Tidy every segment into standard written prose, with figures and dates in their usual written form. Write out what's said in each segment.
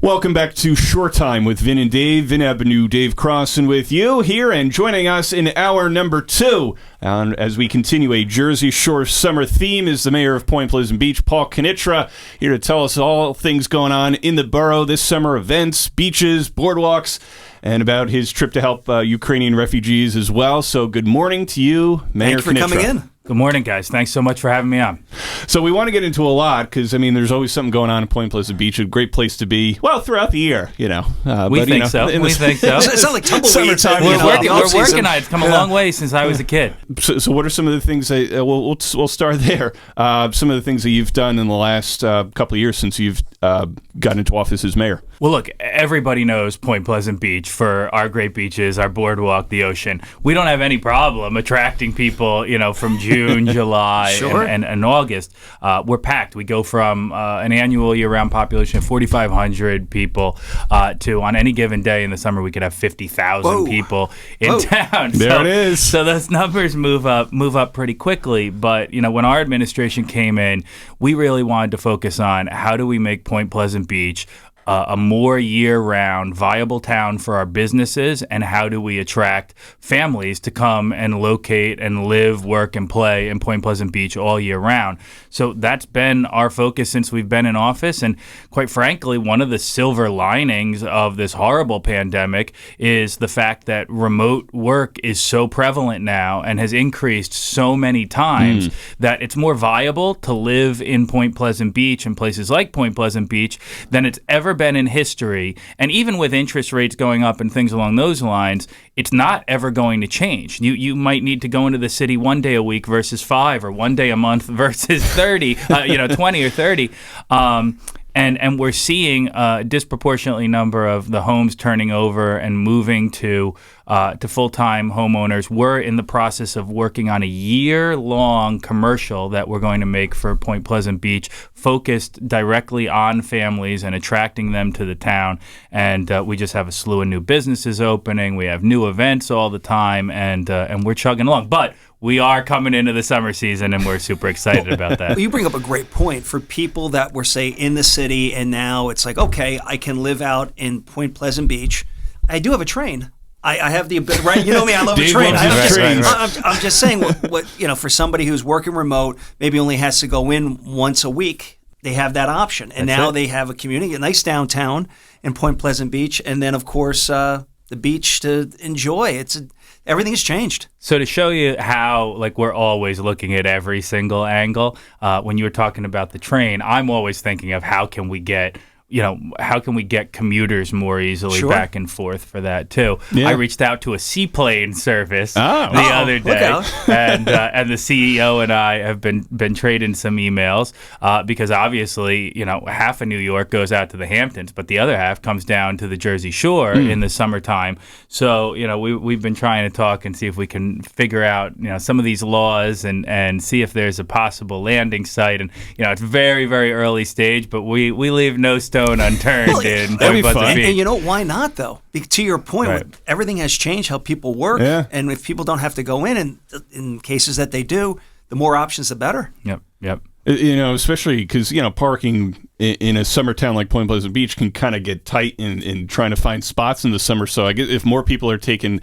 Welcome back to Shore Time with Vin and Dave. Vin Avenue, Dave Crossan with you here, and joining us in hour number 2 as we continue a Jersey Shore summer theme is the mayor of Point Pleasant Beach, Paul Kanitra, here to tell us all things going on in the borough this summer, events, beaches, boardwalks, and about his trip to help Ukrainian refugees as well. So good morning to you, Mayor Kanitra. Thanks for coming in. Good morning, guys. Thanks so much for having me on. So we want to get into a lot because, I mean, there's always something going on in Point Pleasant Beach. A great place to be, well, throughout the year, you know. We think so. It's not like tumbleweeds. We're working on it. It's come a long way since I was a kid. So what are some of the things that, we'll start there. Some of the things that you've done in the last couple of years since you've gotten into office as mayor. Well, look, everybody knows Point Pleasant Beach for our great beaches, our boardwalk, the ocean. We don't have any problem attracting people, from June, July, sure. and August. We're packed. We go from an annual year-round population of 4,500 people to, on any given day in the summer, we could have 50,000 people in town. There it is. So those numbers move up pretty quickly. But, when our administration came in, we really wanted to focus on how do we make Point Pleasant Beach a more year-round viable town for our businesses, and how do we attract families to come and locate and live, work, and play in Point Pleasant Beach all year round. So that's been our focus since we've been in office, and quite frankly, one of the silver linings of this horrible pandemic is the fact that remote work is so prevalent now and has increased so many times that it's more viable to live in Point Pleasant Beach and places like Point Pleasant Beach than it's ever been in history. And even with interest rates going up and things along those lines, it's not ever going to change. You might need to go into the city one day a week versus 5, or one day a month versus 30, 20 or 30. And we're seeing a disproportionately number of the homes turning over and moving to full-time homeowners. We're in the process of working on a year-long commercial that we're going to make for Point Pleasant Beach, focused directly on families and attracting them to the town. And we just have a slew of new businesses opening. We have new events all the time, and we're chugging along. But we are coming into the summer season, and we're super excited about that. Well, you bring up a great point for people that were, say, in the city, and now it's like, okay, I can live out in Point Pleasant Beach. I do have a train. I have the ability, right? You know me, I love a train. I'm just saying, what for somebody who's working remote, maybe only has to go in once a week, they have that option. And now they have a community, a nice downtown in Point Pleasant Beach, and then, of course, the beach to enjoy. Everything has changed. So to show you how, we're always looking at every single angle, when you were talking about the train, I'm always thinking of how can we get commuters more easily back and forth for that too. Yeah. I reached out to a seaplane service the other day, and the CEO and I have been trading some emails because obviously half of New York goes out to the Hamptons, but the other half comes down to the Jersey Shore in the summertime. So we've been trying to talk and see if we can figure out some of these laws and see if there's a possible landing site. And it's very, very early stage, but we leave no stone unturned in Point Pleasant Beach. And why not, though? To your point, everything has changed how people work, and if people don't have to go in cases that they do, the more options, the better. Yep. Especially because, parking in a summer town like Point Pleasant Beach can kind of get tight in trying to find spots in the summer. So I guess if more people are taking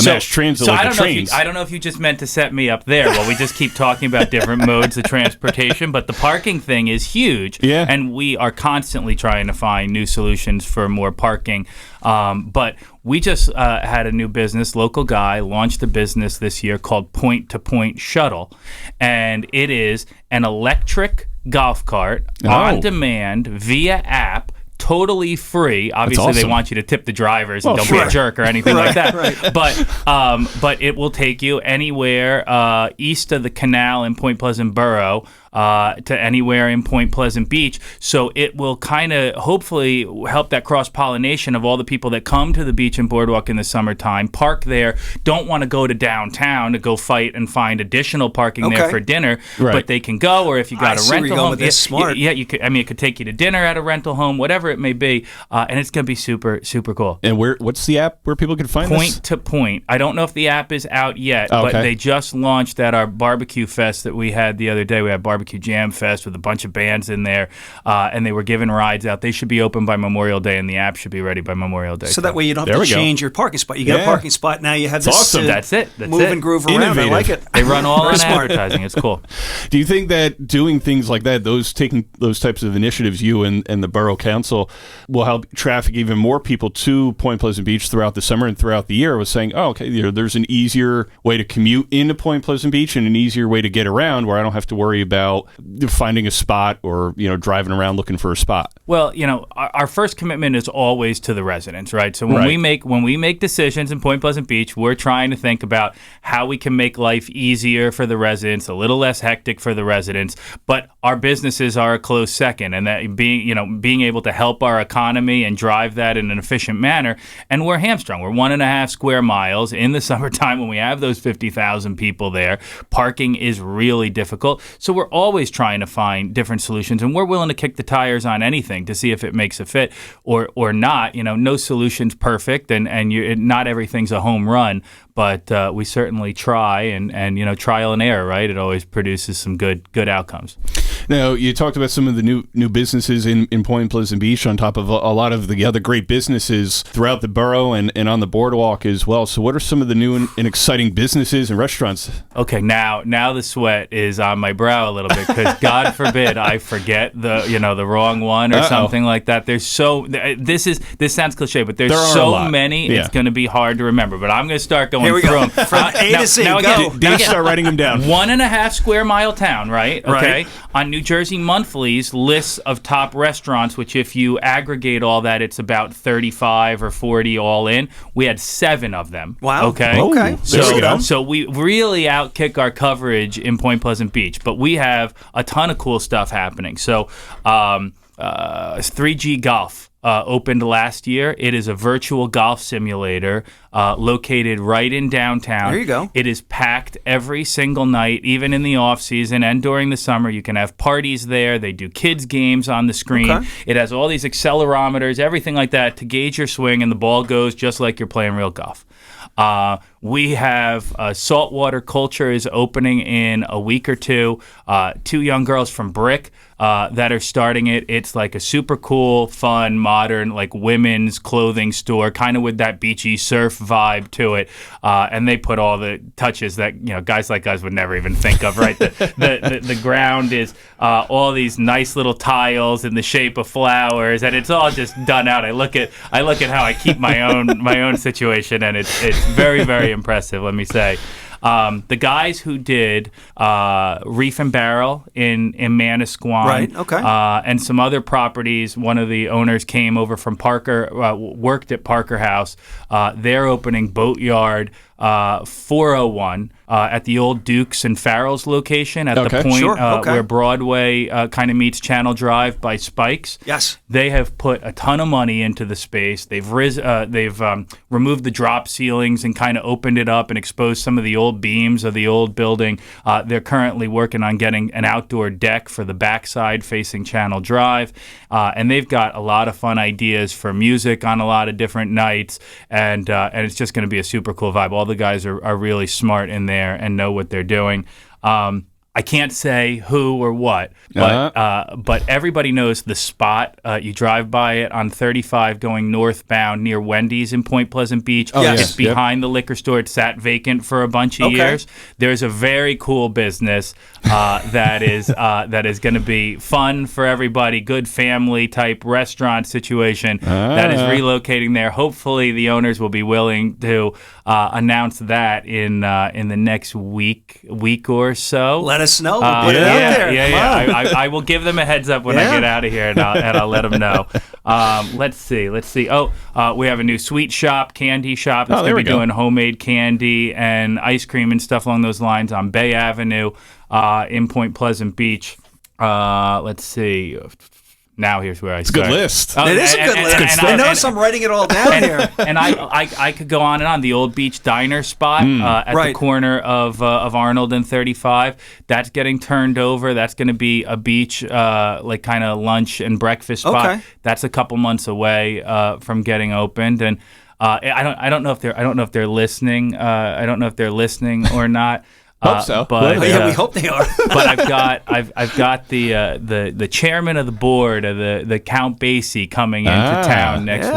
mass transit like the trains. I don't know if you just meant to set me up there. Well, we just keep talking about different modes of transportation, but the parking thing is huge. Yeah. And we are constantly trying to find new solutions for more parking. But we just had a new business, local guy, launched a business this year called Point to Point Shuttle. And it is an electric golf cart on demand via app, totally free. Obviously, they want you to tip the drivers and don't be a jerk or anything like that. But it will take you anywhere east of the canal in Point Pleasant Borough to anywhere in Point Pleasant Beach. So it will kind of hopefully help that cross-pollination of all the people that come to the beach and boardwalk in the summertime, park there, don't want to go to downtown to go fight and find additional parking there for dinner, but they can go, or if you got a rental home, you could, it could take you to dinner at a rental home, whatever it may be, and it's going to be super, super cool. And what's the app where people can find this? Point to Point. I don't know if the app is out yet, but they just launched at our barbecue fest that we had the other day. We had barbecue barbecue jam fest with a bunch of bands in there, and they were giving rides out. They should be open by Memorial Day, and the app should be ready by Memorial Day. So that way you don't have to change your parking spot. You get a parking spot, now you have this awesome. That's it. Move and groove around. Innovative. I like it. They run all on advertising. It's cool. Do you think that doing things like that, taking those types of initiatives, you and the Borough Council, will help traffic even more people to Point Pleasant Beach throughout the summer and throughout the year? Was saying, oh, okay, there's an easier way to commute into Point Pleasant Beach and an easier way to get around where I don't have to worry about finding a spot or driving around looking for a spot. Well, our first commitment is always to the residents, right? So when we make decisions in Point Pleasant Beach, we're trying to think about how we can make life easier for the residents, a little less hectic for the residents, but our businesses are a close second, and that being able to help our economy and drive that in an efficient manner. And we're hamstrung. We're 1.5 square miles in the summertime when we have those 50,000 people there. Parking is really difficult. So we're always trying to find different solutions, and we're willing to kick the tires on anything to see if it makes a fit or not. No solution's perfect, and not everything's a home run. But we certainly try, and trial and error, right? It always produces some good outcomes. Now, you talked about some of the new businesses in Point Pleasant Beach on top of a lot of the other great businesses throughout the borough and on the boardwalk as well. So what are some of the new and exciting businesses and restaurants? Okay, now the sweat is on my brow a little bit because God forbid I forget the wrong one or something like that. There's this sounds cliche, but there's so many, it's going to be hard to remember. But I'm going to start going Here we through go. them. From A to C, go. Dave, start writing them down. 1.5 square mile town, right? Okay. Right. On New Jersey Monthly's lists of top restaurants, which if you aggregate all that, it's about 35 or 40 all in. We had 7 of them. Wow. Okay. Okay. There we go. So we really outkick our coverage in Point Pleasant Beach, but we have a ton of cool stuff happening. So 3G Golf opened last year. It is a virtual golf simulator located right in downtown. There you go. It is packed every single night, even in the off season and during the summer. You can have parties there. They do kids games on the screen. Okay. It has all these accelerometers, everything like that to gauge your swing, and the ball goes just like you're playing real golf. We have Saltwater Culture is opening in a week or two. 2 young girls from Brick that are starting it. It's like a super cool, fun, modern, like women's clothing store, kind of with that beachy surf vibe to it. And they put all the touches that guys like us would never even think of. Right, the ground is all these nice little tiles in the shape of flowers, and it's all just done out. I look at how I keep my own situation, and it's very, very impressive. Let me say. The guys who did Reef and Barrel in Manasquan, right? Okay, and some other properties. One of the owners came over from Parker, worked at Parker House. They're opening Boatyard 401 at the old Dukes and Farrell's location at the point where Broadway kind of meets Channel Drive by Spikes. Yes, they have put a ton of money into the space. They've removed the drop ceilings and kind of opened it up and exposed some of the old beams of the old building. They're currently working on getting an outdoor deck for the backside facing Channel Drive, and they've got a lot of fun ideas for music on a lot of different nights, and it's just going to be a super cool vibe. All the guys are really smart in there and know what they're doing. I can't say who or what, but everybody knows the spot. You drive by it on 35 going northbound near Wendy's in Point Pleasant Beach. It's behind the liquor store. It sat vacant for a bunch of years. There's a very cool business that is going to be fun for everybody, good family type restaurant situation that is relocating there. Hopefully the owners will be willing to announce that in the next week or so. Let us know. We'll put it out there. Yeah. I will give them a heads up when I get out of here, and I'll let them know. Let's see. We have a new sweet shop, candy shop. That's going to be doing homemade candy and ice cream and stuff along those lines on Bay Avenue in Point Pleasant Beach. Let's see. Now here's where I start. It's a good list. It is a good list. I notice I'm writing it all down here. And I could go on and on. The Old Beach Diner spot at the corner of Arnold and 35. That's getting turned over. That's going to be a beach like kind of lunch and breakfast spot. Okay. That's a couple months away from getting opened. And I don't know if they're listening. I don't know if they're listening or not. Hope so. But we hope they are. but I've got the chairman of the board of the Count Basie coming into town next week,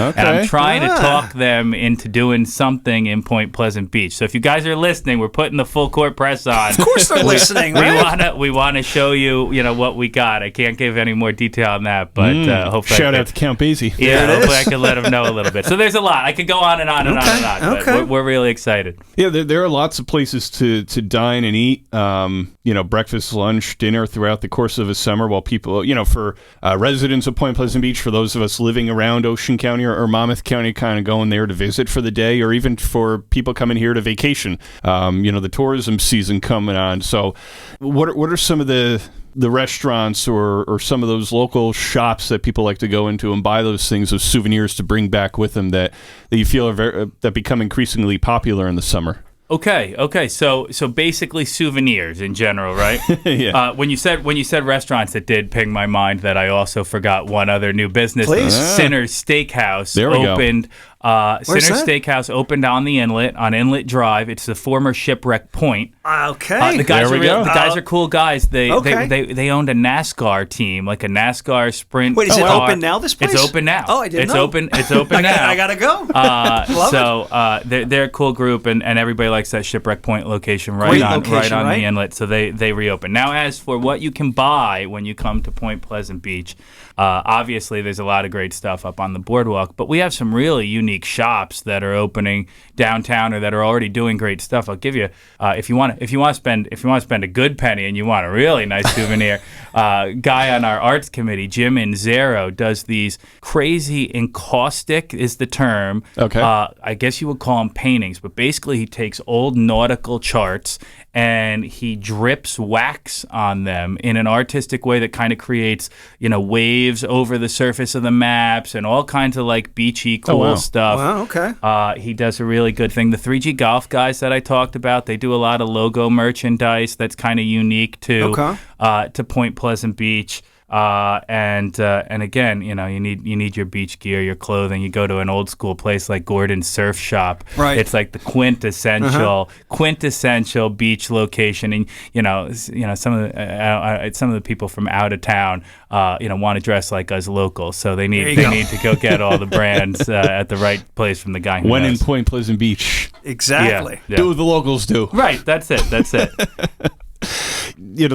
Okay. and I'm trying to talk them into doing something in Point Pleasant Beach. So if you guys are listening, we're putting the full court press on. Of course they're listening. Right? We want to show you what we got. I can't give any more detail on that, but hopefully shout out to Count Basie. Yeah, hopefully I can let them know a little bit. So there's a lot. I could go on and on and on and on. Okay. But we're really excited. Yeah, there are lots of places to dine and eat. Breakfast, lunch, dinner throughout the course of a summer. While people, for residents of Point Pleasant Beach, for those of us living around Ocean County or Monmouth County, kind of going there to visit for the day, or even for people coming here to vacation. The tourism season coming on. So, what are some of the restaurants or some of those local shops that people like to go into and buy those things, those souvenirs to bring back with them that you feel are that become increasingly popular in the summer? Okay. So basically souvenirs in general, right? Yeah. When you said restaurants, it did ping my mind that I also forgot one other new business. Please. Sinner's Steakhouse opened. Sinner's Steakhouse opened on the Inlet, on Inlet Drive. It's the former Shipwreck Point. Okay. The guys are cool guys. They owned a NASCAR team, like a NASCAR sprint. Wait, is it car. open now? This place? It's open now. Oh, I didn't know. It's open now. I gotta go. They're a cool group, and everybody likes that Shipwreck Point location right Great on location, the Inlet. So they reopened. Now, as for what you can buy when you come to Point Pleasant Beach, obviously there's a lot of great stuff up on the boardwalk, but we have some really unique shops that are opening downtown or that are already doing great stuff. I'll give you if you want to spend a good penny and you want a really nice souvenir. Guy on our arts committee, Jim Inzero, does these crazy encaustic is the term. Okay. I guess you would call them paintings, but basically he takes old nautical charts and he drips wax on them in an artistic way that kind of creates, waves over the surface of the maps and all kinds of like beachy cool stuff. Wow, okay. He does a really good thing. The 3G Golf guys that I talked about, they do a lot of logo merchandise that's kind of unique to Point Pleasant Beach. And again, you need your beach gear, your clothing. You go to an old school place like Gordon's Surf Shop. Right. It's like the quintessential beach location. And some of the people from out of town, want to dress like us locals. So they need to go get all the brands at the right place from the guy who When knows. in Point Pleasant Beach. Exactly. Yeah. Do what the locals do. Right. That's it.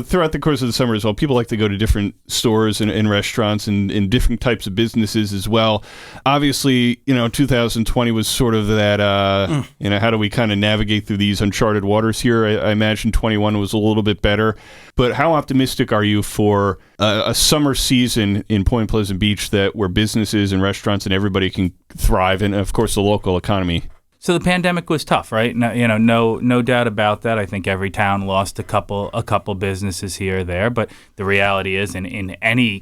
Throughout the course of the summer as well, people like to go to different stores and restaurants and different types of businesses as well. Obviously, 2020 was sort of that, how do we kind of navigate through these uncharted waters here? I imagine 21 was a little bit better. But how optimistic are you for a summer season in Point Pleasant Beach where businesses and restaurants and everybody can thrive, and, of course, the local economy? So the pandemic was tough, right? No doubt about that. I think every town lost a couple businesses here or there. But the reality is, in any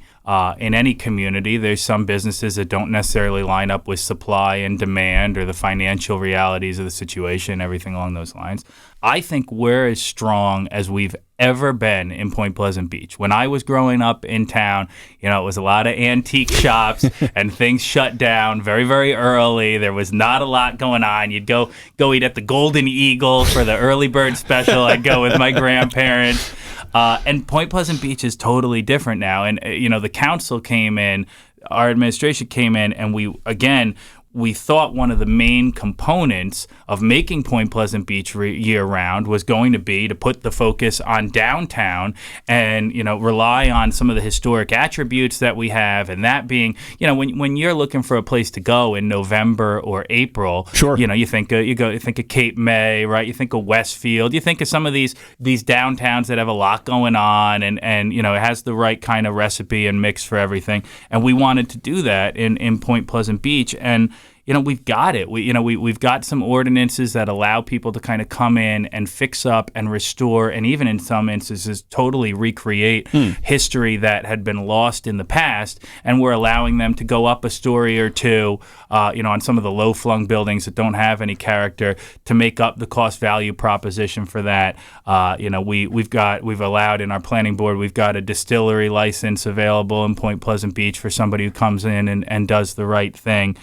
community, there's some businesses that don't necessarily line up with supply and demand or the financial realities of the situation, everything along those lines. I think we're as strong as we've ever been in Point Pleasant Beach. When I was growing up in town, it was a lot of antique shops and things shut down very, very early. There was not a lot going on. You'd go eat at the Golden Eagle for the early bird special. I'd go with my grandparents. And Point Pleasant Beach is totally different now. And, the council came in, our administration came in, and we thought one of the main components of making Point Pleasant Beach year-round was going to be to put the focus on downtown and, rely on some of the historic attributes that we have, and that being, when you're looking for a place to go in November or April, sure. You think of Cape May, right? You think of Westfield, you think of some of these downtowns that have a lot going on, and it has the right kind of recipe and mix for everything, and we wanted to do that in Point Pleasant Beach, and we've got it. We've got some ordinances that allow people to kind of come in and fix up and restore, and even in some instances totally recreate history that had been lost in the past. And we're allowing them to go up a story or two, on some of the low-flung buildings that don't have any character to make up the cost-value proposition for that. We've allowed in our planning board, we've got a distillery license available in Point Pleasant Beach for somebody who comes in and does the right thing.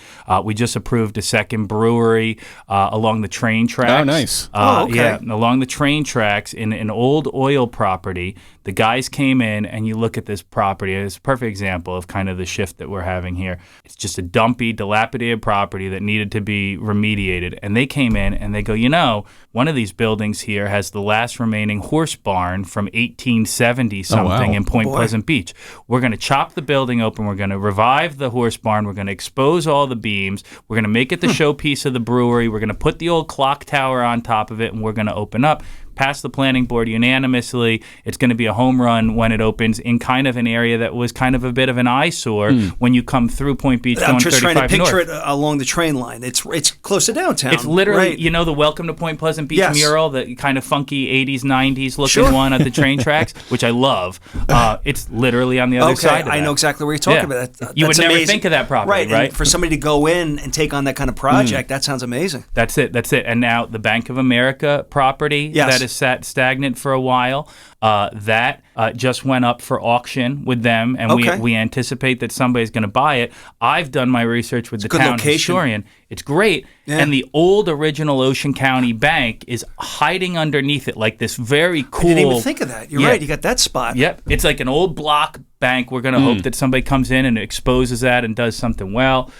We just just approved a second brewery along the train tracks. Oh, nice. Okay. Yeah, along the train tracks in an old oil property. The guys came in, and you look at this property, and it's a perfect example of kind of the shift that we're having here. It's just a dumpy, dilapidated property that needed to be remediated. And they came in, and they go, one of these buildings here has the last remaining horse barn from 1870-something in Point Pleasant Beach. We're going to chop the building open. We're going to revive the horse barn. We're going to expose all the beams. We're going to make it the showpiece of the brewery. We're going to put the old clock tower on top of it, and we're going to open up. Passed the planning board unanimously. It's going to be a home run when it opens in kind of an area that was kind of a bit of an eyesore when you come through Point Beach going 35 north. I'm just trying to picture it along the train line. It's close to downtown. It's literally, right? The Welcome to Point Pleasant Beach Yes. mural, the kind of funky 80s, 90s looking one at the train tracks, which I love. It's literally on the other side of that. I know exactly what you're talking about. You would never amazing. think of that property, right? And for somebody to go in and take on that kind of project, that sounds amazing. That's it. And now the Bank of America property that is sat stagnant for a while, that just went up for auction with them, and we anticipate that somebody's going to buy it. I've done my research with the town historian. It's great. Yeah. And the old original Ocean County Bank is hiding underneath it like this very cool... I didn't even think of that. You're right. You got that spot. Yep. It's like an old block bank. We're going to hope that somebody comes in and exposes that and does something well.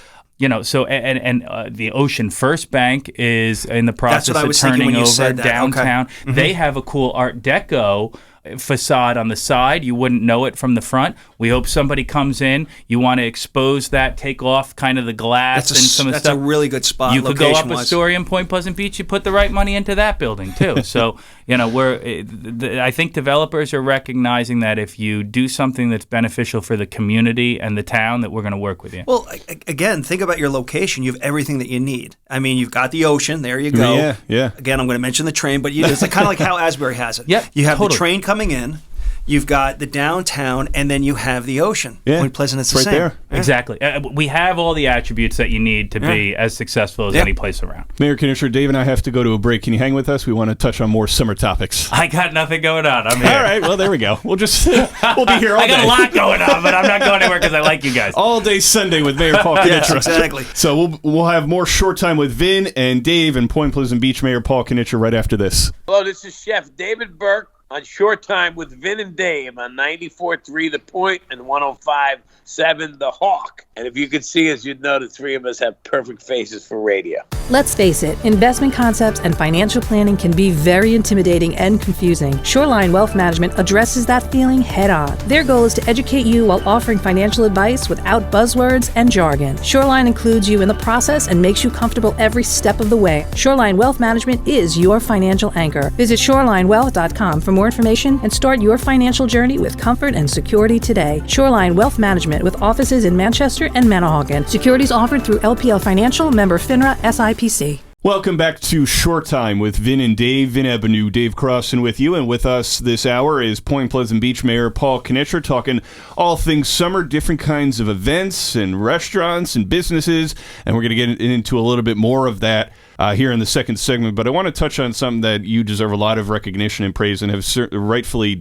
So the Ocean First Bank is in the process of turning over downtown. Okay. Mm-hmm. They have a cool Art Deco facade on the side. You wouldn't know it from the front. We hope somebody comes in. You want to expose that, take off kind of the glass and some of the stuff. That's a really good spot. You could go up a story in Point Pleasant Beach. You put the right money into that building too. So I think developers are recognizing that if you do something that's beneficial for the community and the town, that we're going to work with you. Well, again, think about your location. You have everything that you need. I mean, you've got the ocean. There you go. Yeah. Again, I'm going to mention the train, but it's kind of like how Asbury has it. Yep, you have the train coming in. You've got the downtown, and then you have the ocean. Yeah. Point Pleasant, it's the same. There. Yeah. Exactly. We have all the attributes that you need to be as successful as any place around. Mayor Kanitra, Dave and I have to go to a break. Can you hang with us? We want to touch on more summer topics. I got nothing going on. I'm here. All right. Well, there we go. We'll be here all day. I got a lot going on, but I'm not going anywhere because I like you guys. All day Sunday with Mayor Paul Kanitra. Yes, exactly. So we'll have more short time with Vin and Dave and Point Pleasant Beach Mayor Paul Kanitra right after this. Hello, this is Chef David Burke on Short Time with Vin and Dave on 94.3 The Point and 105.7 The Hawk. And if you could see us, you'd know the three of us have perfect faces for radio. Let's face it, investment concepts and financial planning can be very intimidating and confusing. Shoreline Wealth Management addresses that feeling head on. Their goal is to educate you while offering financial advice without buzzwords and jargon. Shoreline includes you in the process and makes you comfortable every step of the way. Shoreline Wealth Management is your financial anchor. Visit shorelinewealth.com for more information and start your financial journey with comfort and security today. Shoreline Wealth Management with offices in Manchester and Manahawkin. Securities offered through LPL Financial, member FINRA SIPC. Welcome back to Short Time with Vin and Dave. Vin Avenue, Dave Crossan with you. And with us this hour is Point Pleasant Beach Mayor Paul Kanitra, talking all things summer, different kinds of events and restaurants and businesses. And we're going to get into a little bit more of that here in the second segment. But I want to touch on something that you deserve a lot of recognition and praise and have rightfully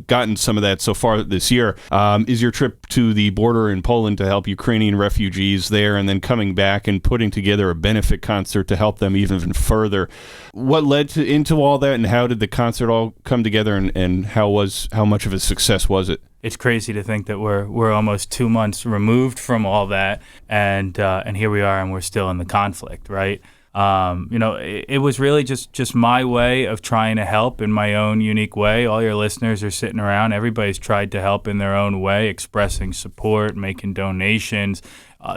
gotten some of that so far this year, is your trip to the border in Poland to help Ukrainian refugees there, and then coming back and putting together a benefit concert to help them even further. What led into all that, and how did the concert all come together, and how much of a success was it? It's crazy to think that we're almost 2 months removed from all that, and here we are, and we're still in the conflict, right? It was really just my way of trying to help in my own unique way. All your listeners are sitting around. Everybody's tried to help in their own way, expressing support, making donations.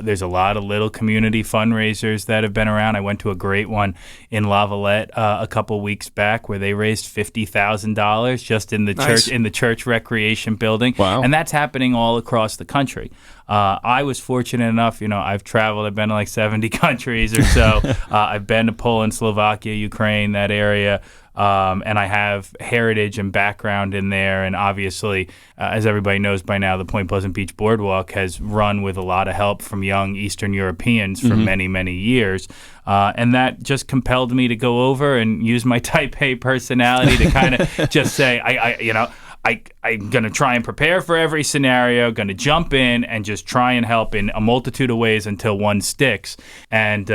There's a lot of little community fundraisers that have been around. I went to a great one in Lavalette a couple weeks back where they raised $50,000 just in the church recreation building. Wow. And that's happening all across the country. I was fortunate enough, I've traveled. I've been to like 70 countries or so. I've been to Poland, Slovakia, Ukraine, that area. And I have heritage and background in there. And obviously, as everybody knows by now, the Point Pleasant Beach Boardwalk has run with a lot of help from young Eastern Europeans for many, many years. And that just compelled me to go over and use my type A personality to kind of just say, I'm going to try and prepare for every scenario, going to jump in and just try and help in a multitude of ways until one sticks. And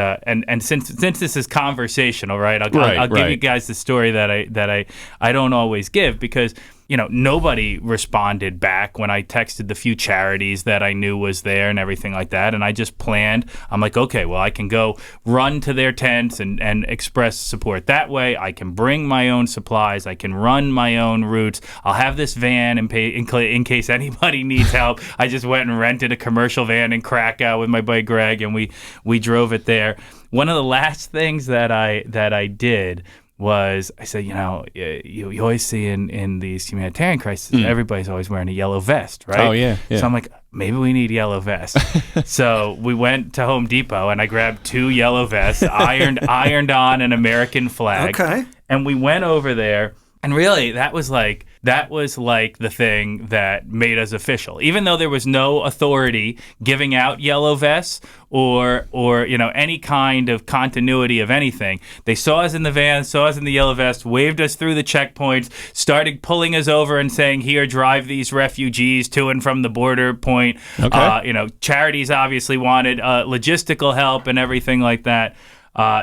since this is conversational, right, I'll give you guys the story that I don't always give, because nobody responded back when I texted the few charities that I knew was there and everything like that. And I just planned. I'm like, okay, well, I can go run to their tents and express support that way. I can bring my own supplies. I can run my own routes. I'll have this van in case anybody needs help. I just went and rented a commercial van in Krakow with my buddy Greg, and we drove it there. One of the last things that I did was, I said, you always see in these humanitarian crises, everybody's always wearing a yellow vest, right? Oh, yeah. So I'm like, maybe we need yellow vests. So we went to Home Depot, and I grabbed 2 yellow vests, ironed on an American flag. Okay. And we went over there, and really, that was like the thing that made us official. Even though there was no authority giving out yellow vests or any kind of continuity of anything, they saw us in the van, saw us in the yellow vest, waved us through the checkpoints, started pulling us over and saying, "Here, drive these refugees to and from the border point." Okay. Charities obviously wanted logistical help and everything like that.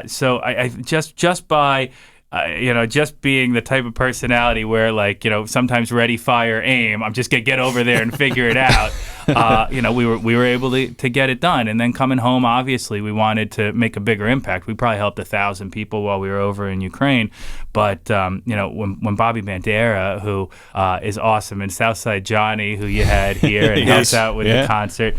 So I just by just being the type of personality where, sometimes ready, fire, aim, I'm just going to get over there and figure it out. We were able to get it done. And then coming home, obviously, we wanted to make a bigger impact. We probably helped 1,000 people while we were over in Ukraine. But, when Bobby Bandera, who is awesome, and Southside Johnny, who you had here and helped out with the concert,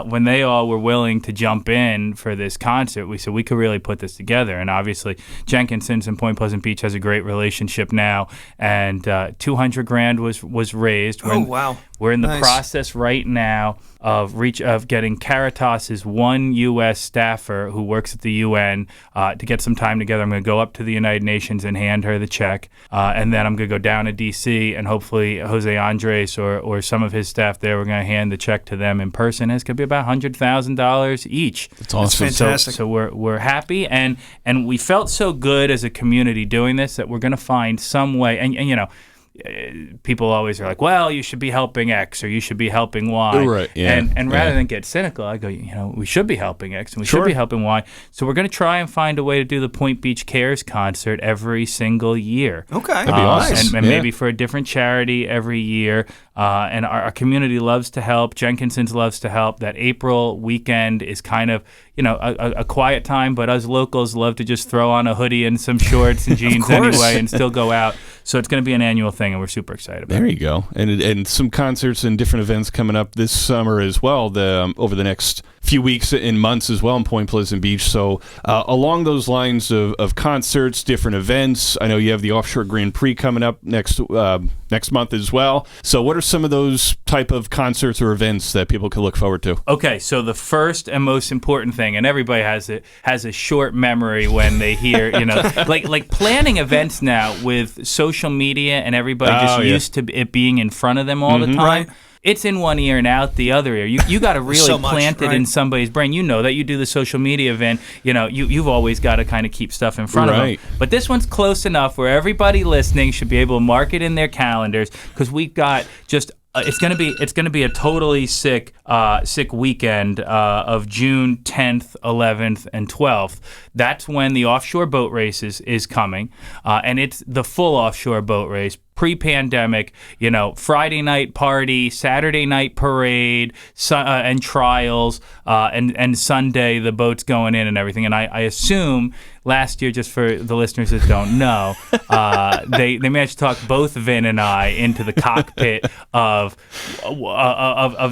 when they all were willing to jump in for this concert, we said we could really put this together. And obviously, Jenkinson's in Point Pleasant Beach has a great relationship now, and $200,000 was raised. Wow! We're in the process right now of getting Caritas's one U.S. staffer who works at the UN to get some time together. I'm going to go up to the United Nations and hand her the check, and then I'm going to go down to D.C. and hopefully Jose Andres or some of his staff there, we're going to hand the check to them in person. It's going to be about $100,000 each. That's awesome. That's fantastic. So we're happy, and we felt so good as a community doing this that we're going to find some way. And people always are like, well, you should be helping X or you should be helping Y. Right, yeah. And rather than get cynical, I go, we should be helping X and we should be helping Y. So we're going to try and find a way to do the Point Beach Cares concert every single year. Okay. That'd be awesome. And maybe for a different charity every year. And our community loves to help. Jenkinson's loves to help. That April weekend is kind of, a quiet time, but us locals love to just throw on a hoodie and some shorts and jeans anyway and still go out. So it's going to be an annual thing, and we're super excited about it. There you go. And some concerts and different events coming up this summer as well, over the next few weeks and months as well in Point Pleasant Beach. So along those lines of concerts, different events, I know you have the Offshore Grand Prix coming up next month as well. So what are some of those type of concerts or events that people can look forward to? Okay, so the first and most important thing, and everybody has a short memory when they hear, like planning events now with social media and everybody used to it being in front of them all the time. Right. It's in one ear and out the other ear. You got to really plant it in somebody's brain. You know that you do the social media event. You've always got to kind of keep stuff in front of them. But this one's close enough where everybody listening should be able to mark it in their calendars, because we've got just. It's gonna be a totally sick weekend of June 10th, 11th, and 12th. That's when the offshore boat race is coming, and it's the full offshore boat race. Pre-pandemic, Friday night party, Saturday night parade, and trials, and Sunday the boats going in and everything. And I assume last year, just for the listeners that don't know, they managed to talk both Vin and I into the cockpit of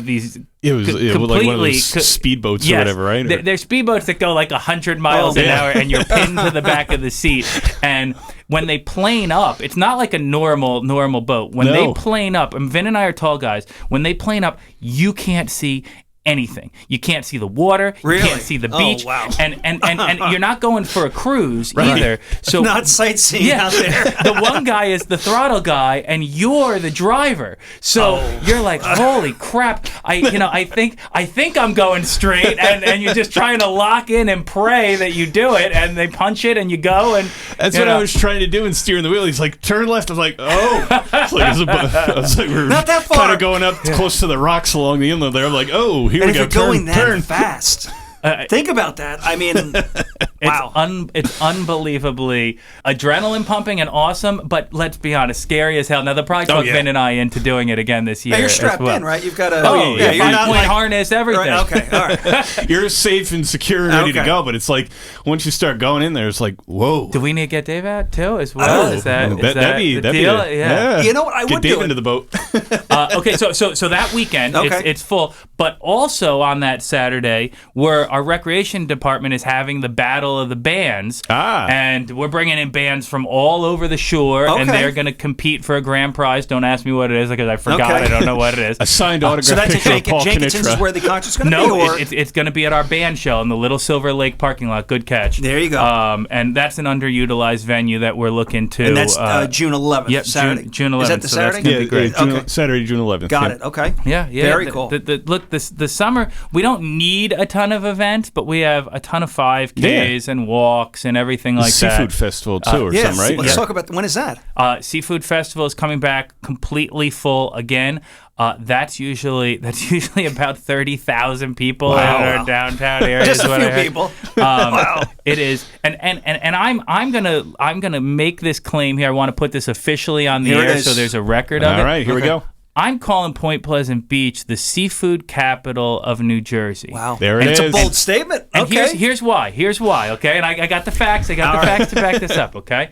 these. It was like one of those speedboats or whatever, right? They're speedboats that go like 100 miles an hour, and you're pinned to the back of the seat. And when they plane up, it's not like a normal boat. When they plane up, and Vin and I are tall guys, when they plane up, you can't see anything. You can't see the water. Really? You can't see the beach. Oh, wow. And you're not going for a cruise either. So not sightseeing out there. The one guy is the throttle guy, and you're the driver. So you're like, holy crap! I think I'm going straight, and you're just trying to lock in and pray that you do it, and they punch it, and you go, and that's what I was trying to do in steering the wheel. He's like, turn left. I was like, oh, I was like, we're not that far. Kind of going up close to the rocks along the inlet there. I'm like, oh, here we go. If you're going that fast, think about that. I mean, wow. It's unbelievably adrenaline pumping and awesome, but let's be honest, scary as hell. Now, they'll probably talk Vin and I into doing it again this year. Now you're strapped as well. in, right? You've got a you're you're not 5-point harness, everything. Right, okay, all right. You're safe and secure and ready to go, but it's like once you start going in there, it's like, whoa. Do we need to get Dave out too as well? That'd be the deal? yeah. You know what? I would get Dave do into the boat. Okay, so that weekend it's full, but also on that Saturday, our recreation department is having the Battle of the Bands, and we're bringing in bands from all over the shore, and they're going to compete for a grand prize. Don't ask me what it is because I forgot. I don't know what it is. A signed autograph so that's picture of Paul Jenkinson's Kanitra. is where the concert's going to be? No, it's going to be at our band show in the Little Silver Lake parking lot. Good catch. There you go. And that's an underutilized venue that we're looking to. And that's June 11th, yep, Saturday. June 11th. Is that the Saturday? That's going to be great. Saturday, June 11th. Got it. Okay. Yeah. Very cool. Look, the summer, we don't need a ton of events, but we have a ton of 5Ks and walks and everything like that. Seafood festival too, or something, right? Let's talk about when is that? Seafood festival is coming back completely full again. That's usually about 30,000 people in our downtown area. Just a few people. Wow. It is, and I'm gonna make this claim here. I want to put this officially on the air, so there's a record of it. All right, here we go. I'm calling Point Pleasant Beach the seafood capital of New Jersey. Wow. There it is. It's a bold statement. And okay. here's why, okay? And I got the facts. I got the facts to back this up, okay?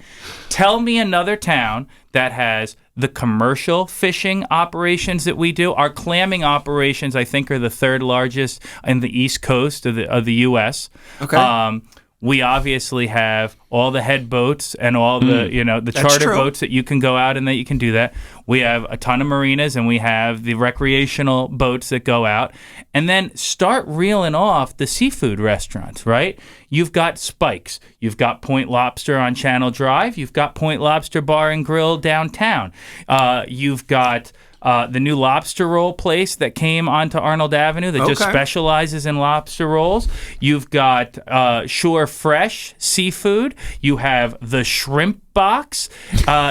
Tell me another town that has the commercial fishing operations that we do. Our clamming operations, I think, are the third largest in the East Coast of the U.S. Okay. We obviously have all the head boats and all the charter boats that you can go out and that you can do that. We have a ton of marinas, and we have the recreational boats that go out. And then start reeling off the seafood restaurants, right? You've got Spike's. You've got Point Lobster on Channel Drive. You've got Point Lobster Bar and Grill downtown. You've got the new lobster roll place that came onto Arnold Avenue that just specializes in lobster rolls. You've got Shore Fresh Seafood. You have the Shrimp Box.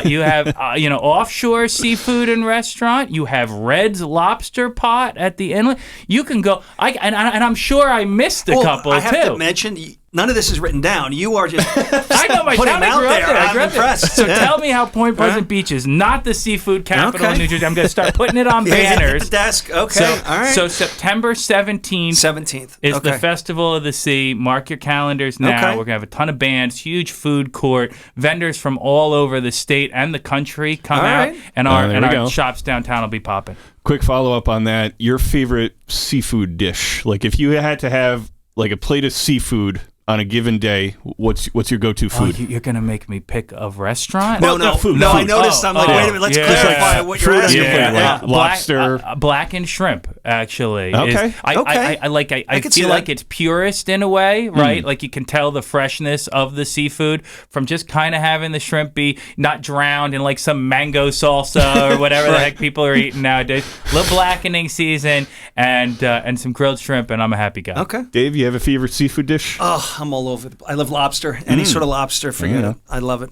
You have offshore seafood and restaurant. You have Red's Lobster Pot at the inlet. You can go. And I'm sure I missed a couple I have too. to mention. None of this is written down. You are just I know my putting town. them out there. I I'm grew up there. impressed. So tell me how Point Pleasant Beach is not the seafood capital of New Jersey. I'm going to start putting it on banners. At the desk. Okay. All right. So September 17th is the Festival of the Sea. Mark your calendars now. We're going to have a ton of bands, huge food court, vendors from all over the state and the country come out, and our shops downtown will be popping. Quick follow-up on that. Your favorite seafood dish? Like if you had to have like a plate of seafood on a given day, what's your go-to food? Oh, you're going to make me pick a restaurant? No, food. I noticed. I'm like, wait a minute, let's clarify what you're asking for. Lobster. Blackened shrimp, actually. Okay. I feel like it's purist in a way, right? Like you can tell the freshness of the seafood from just kind of having the shrimp be not drowned in like some mango salsa or whatever the heck people are eating nowadays. A little blackening season and some grilled shrimp, and I'm a happy guy. Okay. Dave, you have a favorite seafood dish? Oh, I'm all over. I love lobster. Any sort of lobster, forget it. I love it.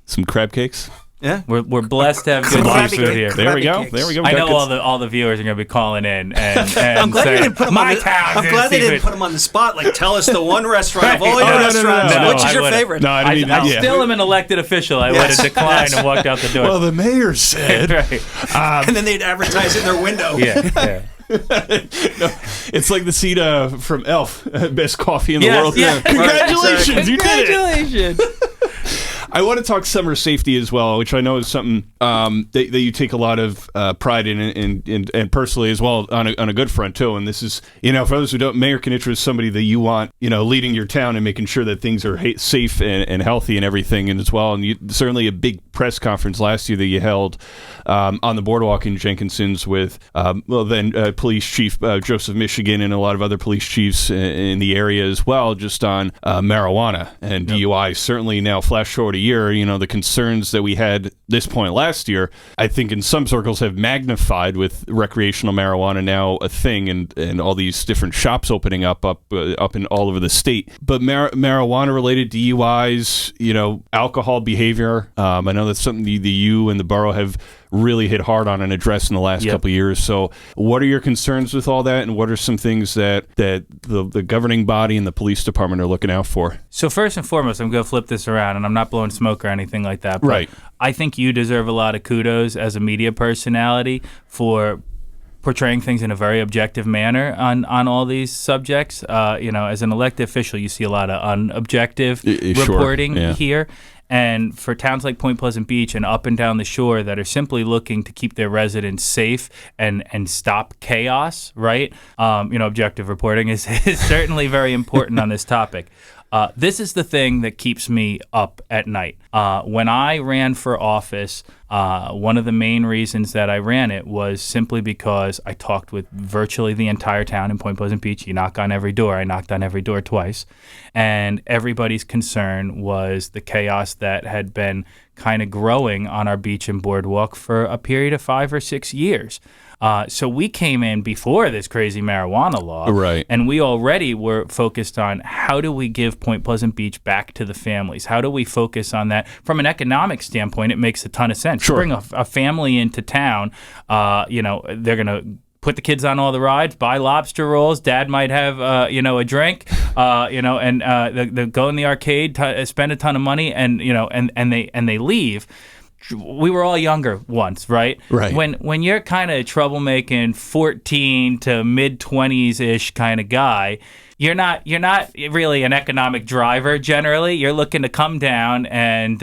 Some crab cakes? Yeah, we're blessed to have good seafood here. There we go. I know all the viewers are going to be calling in and I'm glad saying, they didn't put them I'm glad they didn't put them on the spot. Like, tell us the one restaurant of all your restaurants. Which is your favorite? No, I didn't mean that. I still am an elected official. I would have declined and walked out the door. Well, the mayor said. And then they'd advertise it in their window. Yeah. It's like the scene from Elf, best coffee in the world. Yeah. Congratulations, you did it. Congratulations. I want to talk summer safety as well, which I know is something that you take a lot of pride in and personally as well on a good front too. And this is, for those who don't, Mayor Kanitra is somebody that you want, leading your town and making sure that things are safe and healthy and everything, and as well. And certainly a big press conference last year that you held on the boardwalk in Jenkinson's with, Police Chief Joseph Michigan and a lot of other police chiefs in the area as well, just on marijuana and DUI. Certainly now, flash forward a year, the concerns that we had this point last year, I think in some circles have magnified with recreational marijuana now a thing and all these different shops opening up in all over the state. But marijuana-related DUIs, alcohol behavior, I know that's something you and the borough have really hit hard on and addressed in the last couple of years. So what are your concerns with all that, and what are some things that the governing body and the police department are looking out for? So first and foremost, I'm going to flip this around, and I'm not blowing smoke or anything like that. But right. I think you deserve a lot of kudos as a media personality for portraying things in a very objective manner on all these subjects. As an elected official, you see a lot of unobjective reporting here. And for towns like Point Pleasant Beach and up and down the shore that are simply looking to keep their residents safe and stop chaos, right? Objective reporting is certainly very important on this topic. This is the thing that keeps me up at night. When I ran for office, one of the main reasons that I ran it was simply because I talked with virtually the entire town in Point Pleasant Beach. You knock on every door. I knocked on every door twice. And everybody's concern was the chaos that had been kind of growing on our beach and boardwalk for a period of 5 or 6 years. So we came in before this crazy marijuana law, right? And we already were focused on how do we give Point Pleasant Beach back to the families? How do we focus on that? From an economic standpoint, it makes a ton of sense. Sure. Bring a family into town, they're going to put the kids on all the rides, buy lobster rolls. Dad might have, a drink, and they go in the arcade, spend a ton of money, and they leave. We were all younger once, right? Right. When you're kind of troublemaking 14 to mid 20s ish kind of guy, you're not really an economic driver generally. You're looking to come down and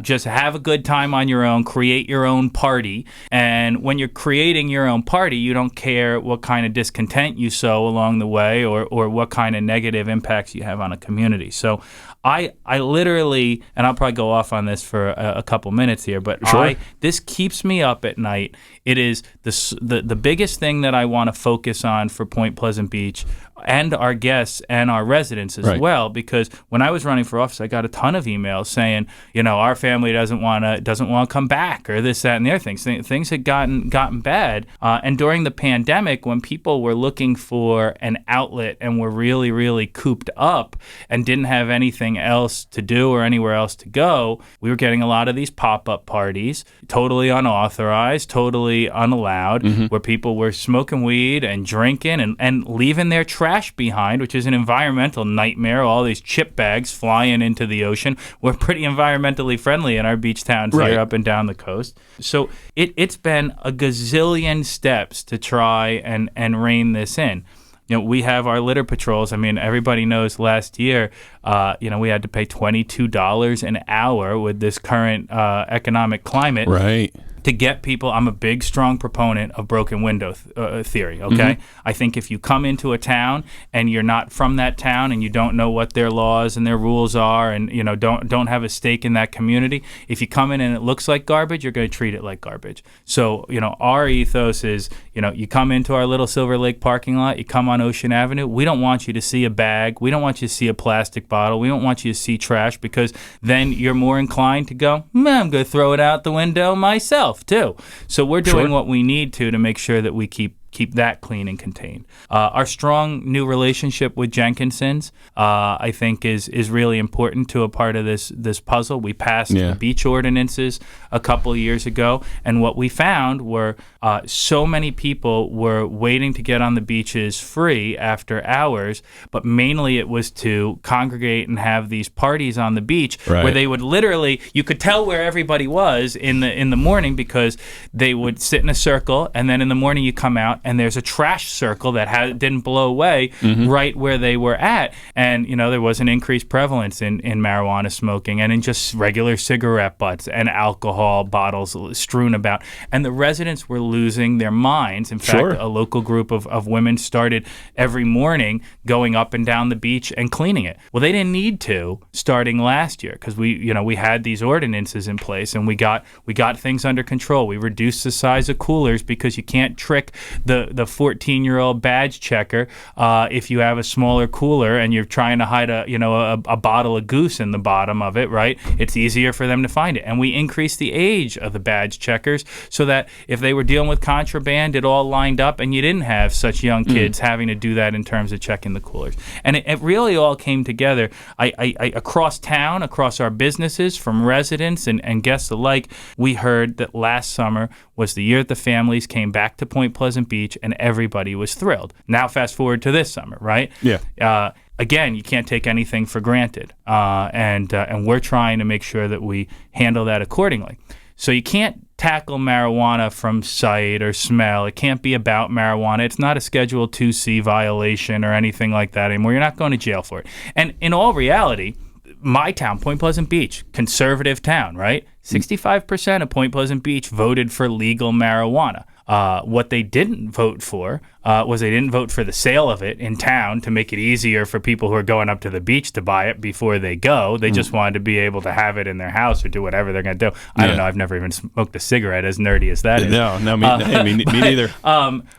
just have a good time on your own, create your own party. And when you're creating your own party, you don't care what kind of discontent you sow along the way or what kind of negative impacts you have on a community. So I literally, and I'll probably go off on this for a couple minutes here, but sure. This keeps me up at night. It is the biggest thing that I want to focus on for Point Pleasant Beach and our guests and our residents as well, because when I was running for office, I got a ton of emails saying, our family doesn't want to come back, or this, that, and the other things. Things had gotten bad, and during the pandemic, when people were looking for an outlet and were really, really cooped up and didn't have anything else to do or anywhere else to go, we were getting a lot of these pop-up parties, totally unauthorized, totally unallowed, where people were smoking weed and drinking and leaving their trash behind, which is an environmental nightmare. All these chip bags flying into the ocean. We're pretty environmentally friendly in our beach towns here up and down the coast. So it's been a gazillion steps to try and rein this in. We have our litter patrols. I mean, everybody knows last year, we had to pay $22 an hour with this current economic climate. Right. To get people, I'm a big, strong proponent of broken window theory, okay? I think if you come into a town and you're not from that town and you don't know what their laws and their rules are and, don't have a stake in that community, if you come in and it looks like garbage, you're going to treat it like garbage. So, our ethos is, you come into our little Silver Lake parking lot, you come on Ocean Avenue, we don't want you to see a bag, we don't want you to see a plastic bottle, we don't want you to see trash, because then you're more inclined to go, I'm going to throw it out the window myself too. So we're doing what we need to make sure that we keep that clean and contained. Our strong new relationship with Jenkinson's, I think, is really important to a part of this puzzle. We passed the beach ordinances a couple of years ago, and what we found were so many people were waiting to get on the beaches free after hours, but mainly it was to congregate and have these parties on the beach where they would literally, you could tell where everybody was in the morning, because they would sit in a circle, and then in the morning you come out and there's a trash circle that didn't blow away right where they were at. And, there was an increased prevalence in marijuana smoking and in just regular cigarette butts and alcohol bottles strewn about. And the residents were losing their minds. In fact, a local group of women started every morning going up and down the beach and cleaning it. Well, they didn't need to starting last year because we had these ordinances in place and we got things under control. We reduced the size of coolers because you can't trick the 14-year-old badge checker if you have a smaller cooler and you're trying to hide a bottle of goose in the bottom of it, right? It's easier for them to find it. And we increased the age of the badge checkers so that if they were dealing with contraband, it all lined up and you didn't have such young kids having to do that in terms of checking the coolers. And it really all came together. I across town, across our businesses, from residents and guests alike, we heard that last summer was the year that the families came back to Point Pleasant Beach and everybody was thrilled. Now fast forward to this summer, right? Yeah. Again, you can't take anything for granted, and we're trying to make sure that we handle that accordingly. So you can't tackle marijuana from sight or smell. It can't be about marijuana. It's not a Schedule 2C violation or anything like that anymore. You're not going to jail for it. And in all reality, my town, Point Pleasant Beach, conservative town, right? 65% of Point Pleasant Beach voted for legal marijuana. What they didn't vote for was they didn't vote for the sale of it in town to make it easier for people who are going up to the beach to buy it before they go. They just wanted to be able to have it in their house or do whatever they're going to do. I don't know. I've never even smoked a cigarette, as nerdy as that is. No, me neither.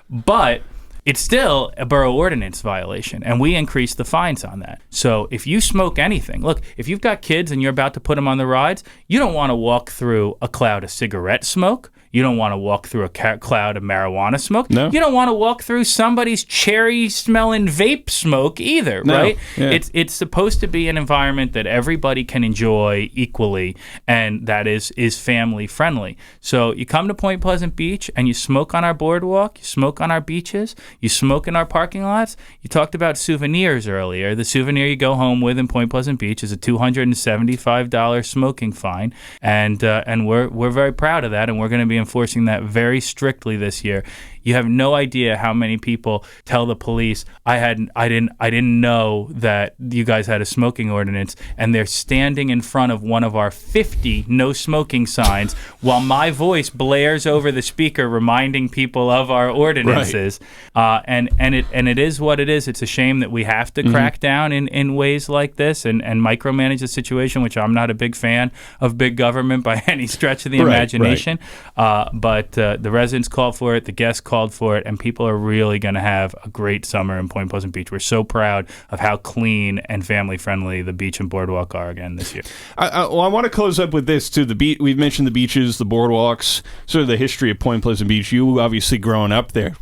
But it's still a borough ordinance violation, and we increased the fines on that. So if you smoke anything, look, if you've got kids and you're about to put them on the rides, you don't want to walk through a cloud of cigarette smoke. You don't want to walk through a cloud of marijuana smoke. No. You don't want to walk through somebody's cherry-smelling vape smoke either, right? Yeah. It's supposed to be an environment that everybody can enjoy equally, and that is family-friendly. So you come to Point Pleasant Beach, and you smoke on our boardwalk, you smoke on our beaches, you smoke in our parking lots. You talked about souvenirs earlier. The souvenir you go home with in Point Pleasant Beach is a $275 smoking fine, and we're very proud of that, and we're going to be enforcing that very strictly this year. You have no idea how many people tell the police, I didn't know that you guys had a smoking ordinance, and they're standing in front of one of our 50 no smoking signs while my voice blares over the speaker reminding people of our ordinances. Right. And it is what it is. It's a shame that we have to crack down in ways like this and micromanage the situation, which I'm not a big fan of big government by any stretch of the imagination. Right. But the residents called for it, the guests called for it, and people are really going to have a great summer in Point Pleasant Beach. We're so proud of how clean and family-friendly the beach and boardwalk are again this year. I want to close up with this, too. We've mentioned the beaches, the boardwalks, sort of the history of Point Pleasant Beach. You obviously growing up there.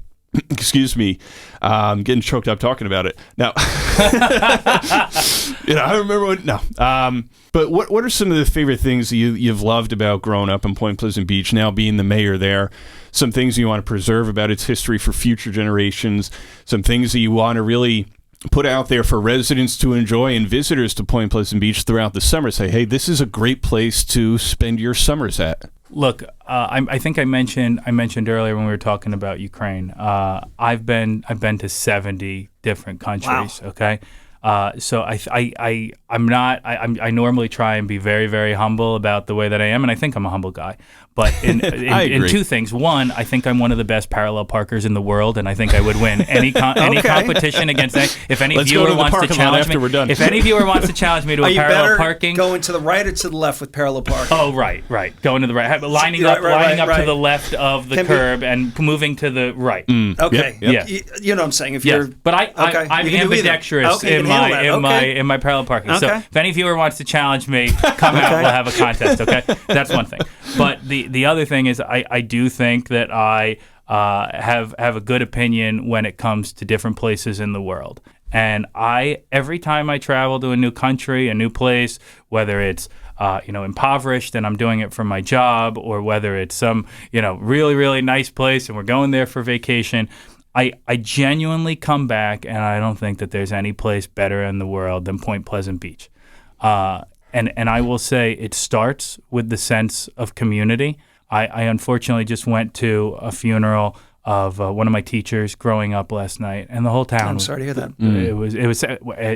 Excuse me. I'm getting choked up talking about it. Now, I remember when, no. But what are some of the favorite things that you've loved about growing up in Point Pleasant Beach, now being the mayor there? Some things you want to preserve about its history for future generations, some things that you want to really put out there for residents to enjoy and visitors to Point Pleasant Beach throughout the summer. Say, hey, this is a great place to spend your summers at. Look, I think I mentioned earlier when we were talking about Ukraine. I've been to 70 different countries. Wow. Okay. So I normally try and be very, very humble about the way that I am, and I think I'm a humble guy. But in two things. One, I think I'm one of the best parallel parkers in the world, and I think I would win any competition against that. If any viewer wants to challenge me, if any viewer wants to challenge me to a parallel parking, going to the right or to the left with parallel parking. Oh, right, going to the right, lining up to the left of the curb and moving to the right. Okay, yeah. You know what I'm saying. If you're, but I'm ambidextrous in my parallel parking. Okay. So if any viewer wants to challenge me, come out. We'll have a contest. Okay, that's one thing. But the other thing is I do think that I have a good opinion when it comes to different places in the world. And every time I travel to a new country, a new place, whether it's impoverished and I'm doing it for my job, or whether it's some really, really nice place and we're going there for vacation, I genuinely come back and I don't think that there's any place better in the world than Point Pleasant Beach. And I will say it starts with the sense of community. I unfortunately just went to a funeral of one of my teachers growing up last night, and the whole town. I'm sorry to hear that. It was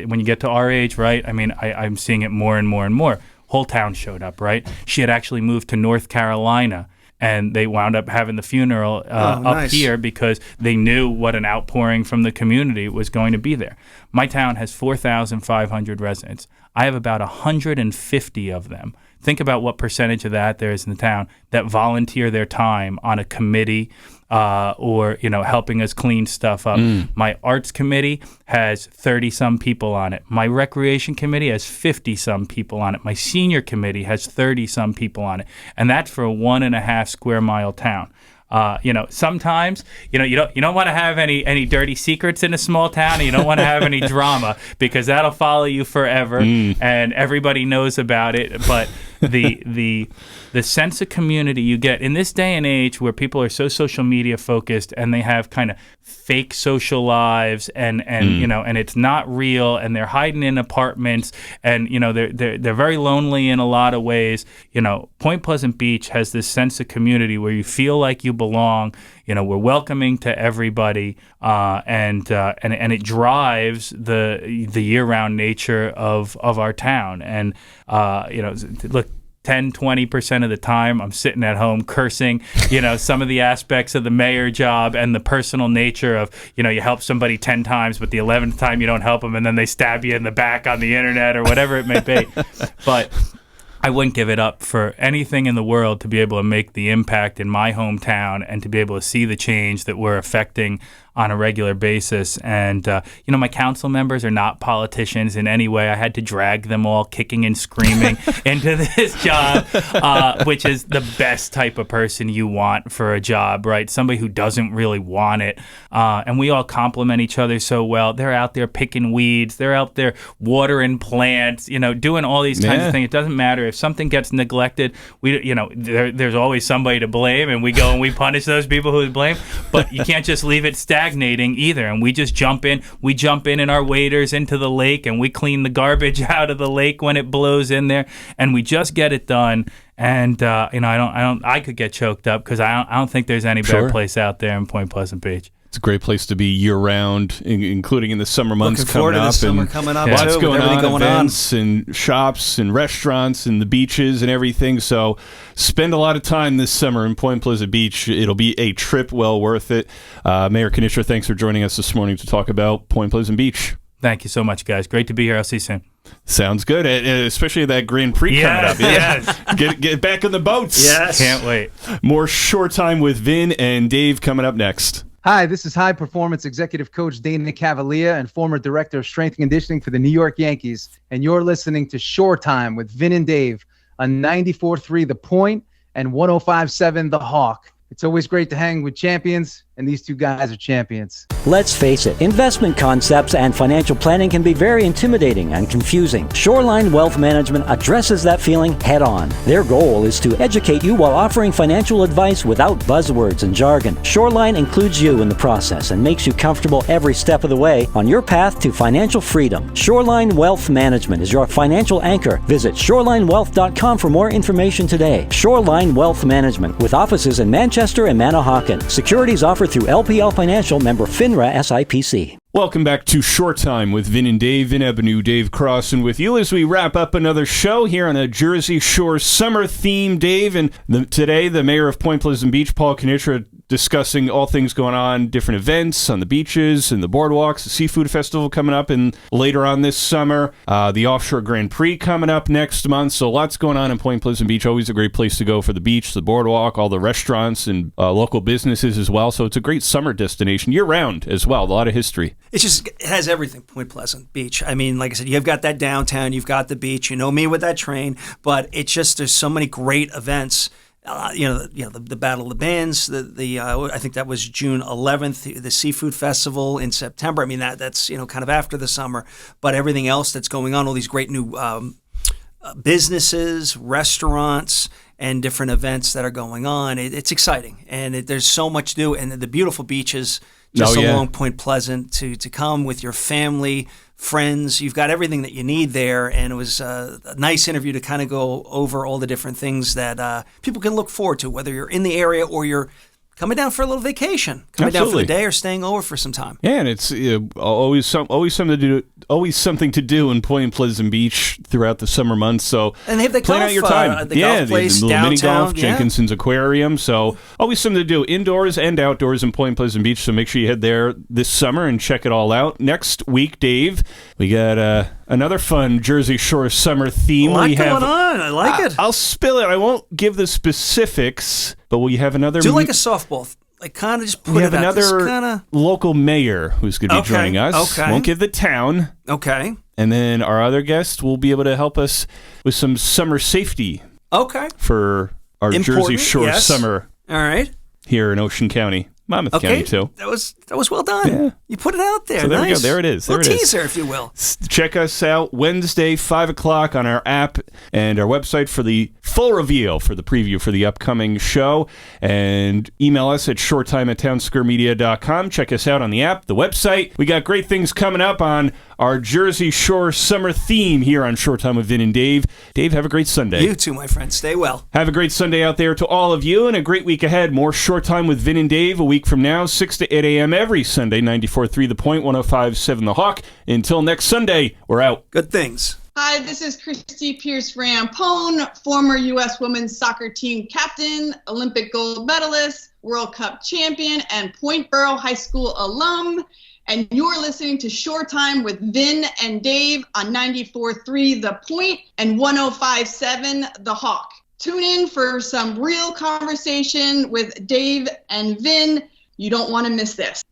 when you get to our age, right? I mean, I'm seeing it more and more and more. Whole town showed up, right? She had actually moved to North Carolina, and they wound up having the funeral up here because they knew what an outpouring from the community was going to be there. My town has 4,500 residents. I have about 150 of them. Think about what percentage of that there is in the town that volunteer their time on a committee or helping us clean stuff up. My arts committee has 30-some people on it. My recreation committee has 50-some people on it. My senior committee has 30-some people on it. And that's for a 1.5 square mile town. Sometimes, you don't want to have any dirty secrets in a small town, and you don't want to have any drama because that'll follow you forever, and everybody knows about it. But the sense of community you get in this day and age where people are so social media focused and they have kind of fake social lives and it's not real, and they're hiding in apartments, and they're very lonely in a lot of ways. Point Pleasant Beach has this sense of community where you feel like you belong. We're welcoming to everybody, and it drives the year-round nature of our town. And look, 10-20% of the time I'm sitting at home cursing some of the aspects of the mayor job and the personal nature of you help somebody 10 times but the 11th time you don't help them, and then they stab you in the back on the internet or whatever it may be. But I wouldn't give it up for anything in the world to be able to make the impact in my hometown and to be able to see the change that we're affecting on a regular basis. And, my council members are not politicians in any way. I had to drag them all kicking and screaming into this job, which is the best type of person you want for a job, right? Somebody who doesn't really want it. And we all complement each other so well. They're out there picking weeds. They're out there watering plants, doing all these kinds of things. It doesn't matter if something gets neglected. There's always somebody to blame, and we go and we punish those people who blame. But you can't just leave it stagnating either. And we just jump in in our waders into the lake, and we clean the garbage out of the lake when it blows in there, and we just get it done. And I could get choked up because I don't think there's any better place out there in Point Pleasant Beach. It's a great place to be year-round, including in the summer months coming up. Lots going on, events and shops and restaurants and the beaches and everything. So spend a lot of time this summer in Point Pleasant Beach. It'll be a trip well worth it. Mayor Kanitra, thanks for joining us this morning to talk about Point Pleasant Beach. Thank you so much, guys. Great to be here. I'll see you soon. Sounds good, especially that Grand Prix coming up. Yes. Get back on the boats. Yes. Can't wait. More Shore Time with Vin and Dave coming up next. Hi, this is high performance executive coach Dana Cavalier and former director of strength and conditioning for the New York Yankees. And you're listening to Shore Time with Vin and Dave on 94.3 The Point and 105.7 The Hawk. It's always great to hang with champions, and these two guys are champions. Let's face it, investment concepts and financial planning can be very intimidating and confusing. Shoreline Wealth Management addresses that feeling head on. Their goal is to educate you while offering financial advice without buzzwords and jargon. Shoreline includes you in the process and makes you comfortable every step of the way on your path to financial freedom. Shoreline Wealth Management is your financial anchor. Visit shorelinewealth.com for more information today. Shoreline Wealth Management, with offices in Manchester and Manahawkin. Securities offered through LPL Financial, member FINRA SIPC. Welcome back to Short Time with Vin and Dave. Vin Avenue, Dave Crossan with you as we wrap up another show here on a Jersey Shore summer theme, Dave. And today, the mayor of Point Pleasant Beach, Paul Kanitra, discussing all things going on, different events on the beaches and the boardwalks, the seafood festival coming up and later on this summer, the offshore Grand Prix coming up next month. So lots going on in Point Pleasant Beach. Always a great place to go for the beach, the boardwalk, all the restaurants and local businesses as well. So it's a great summer destination year round as well. A lot of history. It has everything, Point Pleasant Beach. I mean, like I said, you've got that downtown, you've got the beach, you know me with that train, but it's just, there's so many great events. The Battle of the Bands, I think that was June 11th, the Seafood Festival in September. I mean, that's kind of after the summer, but everything else that's going on, all these great new businesses, restaurants, and different events that are going on. It's exciting, and there's so much to do, and the beautiful beaches just along Point Pleasant to come with your family, friends. You've got everything that you need there, and it was a nice interview to kind of go over all the different things that people can look forward to, whether you're in the area or you're coming down for a little vacation, coming down for Absolutely. the day or staying over for some time. Yeah, and it's always something to do. Always something to do in Point Pleasant Beach throughout the summer months. So And they have the plan golf, out your time. the golf place the little mini downtown, golf, yeah. Jenkinson's Aquarium. So always something to do indoors and outdoors in Point Pleasant Beach. So make sure you head there this summer and check it all out. Next week, Dave, we got another fun Jersey Shore summer theme. A lot we have, going on. I like it. I'll spill it. I won't give the specifics, but we have another. Do like a softball. Like kind of just put we it have out. Just another kinda... local mayor who's going to be Okay, joining us. okay. Won't give the town. Okay. And then our other guest will be able to help us with some summer safety Okay. for our Jersey Important, Shore yes. summer All right. here in Ocean County. Monmouth Okay. County, too. That was well done. Yeah. You put it out there. So there we go. Nice. There it is. There Little it is. teaser, if you will. Check us out Wednesday, 5 o'clock on our app and our website for the full reveal for the preview for the upcoming show. And email us at shorttime@townsquaremedia.com. Check us out on the app, the website. We got great things coming up on our Jersey Shore summer theme here on Short Time with Vin and Dave. Dave, have a great Sunday. You too, my friend. Stay well. Have a great Sunday out there to all of you, and a great week ahead. More Short Time with Vin and Dave a week from now, 6 to 8 a.m. every Sunday, 94.3 The Point, 105.7 The Hawk. Until next Sunday, we're out. Good things. Hi, this is Christy Pierce-Rampone, former U.S. women's soccer team captain, Olympic gold medalist, World Cup champion, and Point Borough High School alum. And you're listening to Shore Time with Vin and Dave on 94.3 The Point and 105.7 The Hawk. Tune in for some real conversation with Dave and Vin. You don't want to miss this.